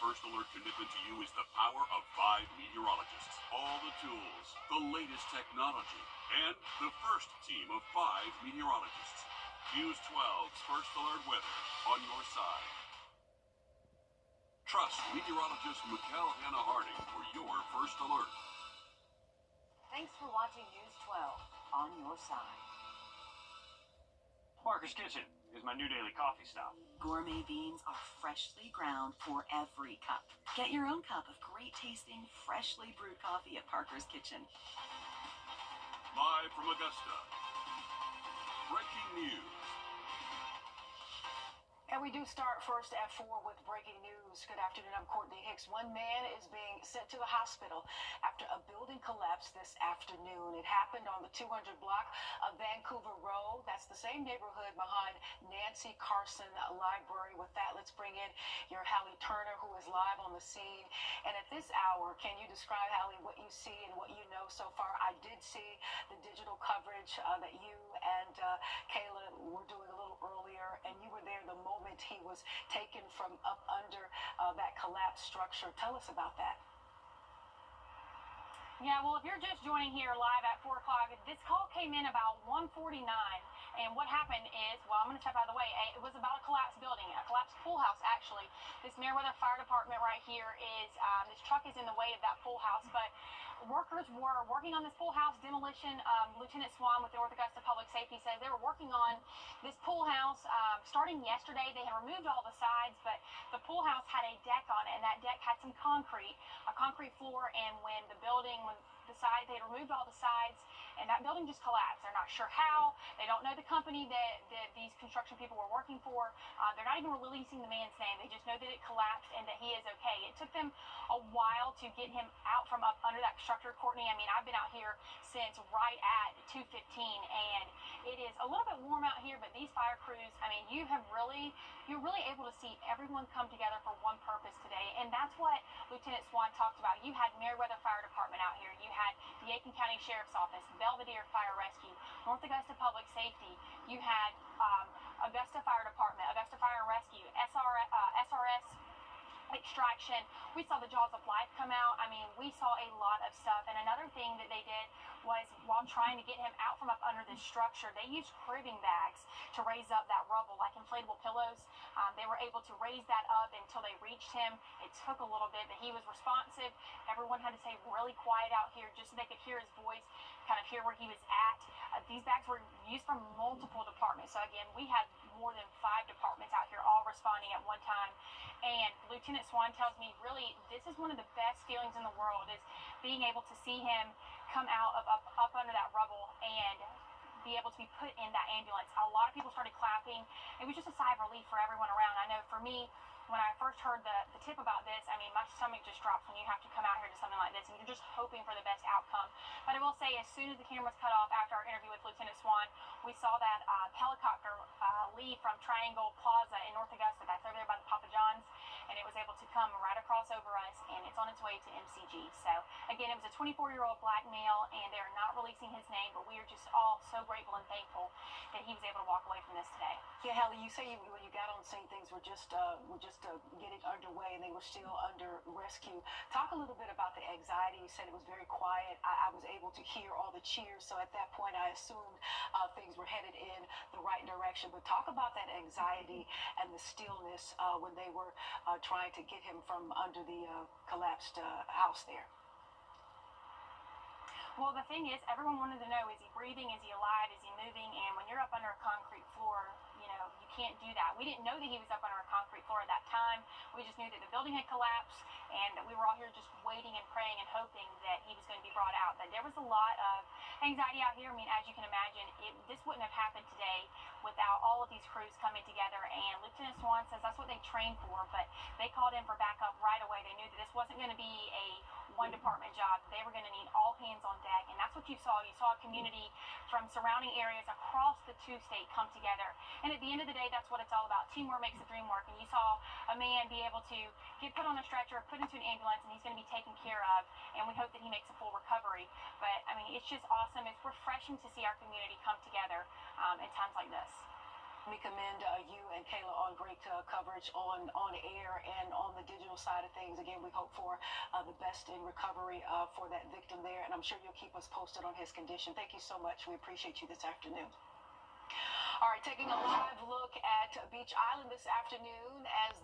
First Alert commitment to you is the power of 5 meteorologists, all the tools, the latest technology, and the first team of 5 meteorologists. News 12's First Alert weather on your side. Trust meteorologist Mikkel Hannah Harding for your First Alert. Thanks for watching News 12 on your side. Barker's Kitchen is my new daily coffee stop. Gourmet beans are freshly ground for every cup. Get your own cup of great tasting, freshly brewed coffee at Parker's Kitchen. Live from Augusta. Breaking news. And we do start first at 4 with breaking news. Good afternoon, I'm Courtney Hicks. One man is being sent to the hospital after a building collapsed this afternoon. It happened on the 200 block of Vancouver Road. That's the same neighborhood behind Nancy Carson Library. With that, let's bring in your Hallie Turner, who is live on the scene. And at this hour, can you describe, Hallie, what you see and what you know so far? I did see the digital coverage that you and Kayla were doing a little earlier, and you were there the moment he was taken from up under that collapsed structure. Tell us about that. Yeah, well, if you're just joining here live at 4 o'clock, this call came in about 1:49, and what happened is, well, I'm going to step out of the way. It was about a collapsed building, a collapsed pool house, actually. This Meriwether Fire Department right here is, this truck is in the way of that pool house, but workers were working on this pool house demolition. Lieutenant Swan with the North Augusta Public Safety says they were working on this pool house starting yesterday. They had removed all the sides, but the pool house had a deck on it, and that deck had some concrete, a concrete floor, and when they removed all the sides, and that building just collapsed. They're not sure how. They don't know the company that these construction people were working for. They're not even releasing the man's name. They just know that it collapsed and that he is okay. It took them a while to get him out from up under that structure, Courtney. I mean, I've been out here since right at 2:15, and it is a little bit warm out here, but these fire crews, I mean, you're really able to see everyone come together for one purpose today, and that's what Lieutenant Swan talked about. You had Meriwether Fire Department out here. You had the Aiken County Sheriff's Office, Belvedere Fire Rescue, North Augusta Public Safety. You had Augusta Fire Department, Augusta Fire and Rescue, SRS Extraction. We saw the Jaws of Life come out. I mean, we saw a lot of stuff. And another thing that they did was, while trying to get him out from up under this structure, they used cribbing bags to raise up that rubble, like inflatable pillows. They were able to raise that up until they reached him. It took a little bit, but he was responsive. Everyone had to stay really quiet out here just so they could hear his voice, kind of hear where he was at. These bags were used from multiple departments. So again, we had more than 5 departments out here all responding at one time. And Lieutenant Swan tells me, really, this is one of the best feelings in the world, is being able to see him come out of up under that rubble and be able to be put in that ambulance. A lot of people started clapping. It was just a sigh of relief for everyone around. I know for me, when I first heard the tip about this, I mean, my stomach just drops when you have to come out here to something like this, and you're just hoping for the best outcome. But I will say, as soon as the cameras cut off after our interview with Lieutenant Swan, we saw that helicopter leave from Triangle Plaza in North Augusta. That's over there by the Papa John's, and it was able to come right across over us, and it's on its way to MCG. So, again, it was a 24-year-old black male, and they're not releasing his name, but we are just all so grateful and thankful that he was able to walk away from this today. Yeah, Hallie, you say when you got on scene, things were just getting underway, and they were still under rescue. Talk a little bit about the anxiety. You said it was very quiet. I was able to hear all the cheers, so at that point I assumed things were headed in the right direction. But talk about that anxiety and the stillness when they were trying to get him from under the collapsed house there. Well, the thing is, everyone wanted to know, is he breathing? Is he alive? Is he moving? And when you're up under a concrete floor, you know, you can't do that. We didn't know that he was up under a concrete floor at that time. We just knew that the building had collapsed, and we were all here just waiting and praying and hoping that he was going to be brought out. But there was a lot of anxiety out here. I mean, as you can imagine, this wouldn't have happened today without all of these crews coming together. And Lieutenant Swan says that's what they trained for, but they called in for backup right away. They knew that this wasn't going to be a one-department job. They were going to need all hands on deck, and that's what you saw. You saw a community from surrounding areas across the two-state come together. And at the end of the day, that's what it's all about. Teamwork makes the dream work. And you saw a man be able to get put on a stretcher, put into an ambulance, and he's going to be taken care of. And we hope that he makes a full recovery. But, I mean, it's just awesome. It's refreshing to see our community come together in times like this. Let me commend you and Kayla on great coverage on air and on the digital side of things. Again, we hope for the best in recovery for that victim there, and I'm sure you'll keep us posted on his condition. Thank you so much. We appreciate you this afternoon. All right, taking a live look at Beach Island this afternoon as